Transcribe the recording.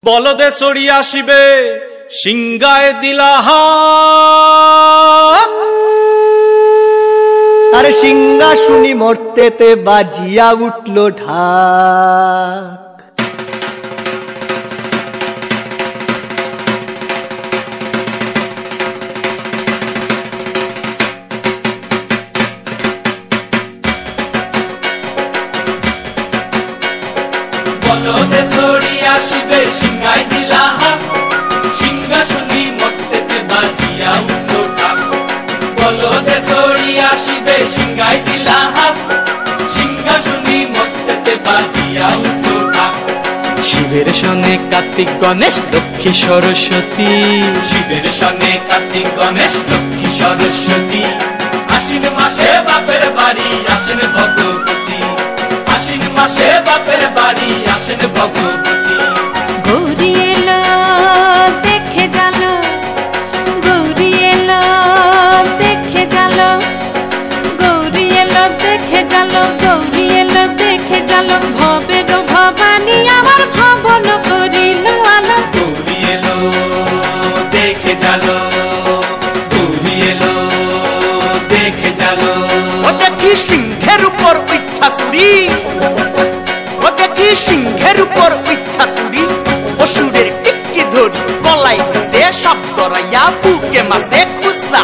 বলদে চড়ি আসিবে সিংগায় দিলাহা। আরে সিংহা শুনি মরতেতে বাজিয়া উঠল ঢাক। বলদে চড়ি আসিবে সিংগায় দিলাহা, সিংহা শুনি মরতেতে বাজিয়া উঠল ঢাক। বলদে চড়ি আসিবে সিংগায় দিলাহা, সিংহা শুনি মরতেতে বাজিয়া উঠল ঢাক। শিবের সনে কার্তিক গণেশ লক্ষ্মী সরস্বতী, শিবের সনে কার্তিক গণেশ লক্ষ্মী সরস্বতী। আশ্বিন মাসে বাপের বাড়ি আসেন ভগবতী, আশ্বিন মাসে বাপের বাড়ি আসেন ভগবতী। গৌরী এলো দেখে জালো, গৌরী এলো দেখে জালো, গৌরী এলো দেখে জালো, গৌরী এলো দেখে জালো। ভবের ভবানী আমার ভবন করিল আলো। গৌরী এলো দেখে জালো, গৌরী এলো দেখে জালো। ওটা কি সিংহের উপর উঠা চুরি, ওটা কি সিংহের উপর উঠা চুরি। অসুরের টিকি ধরি গলায় সে সব জড়াইয়া বুকে মাসে খুসা।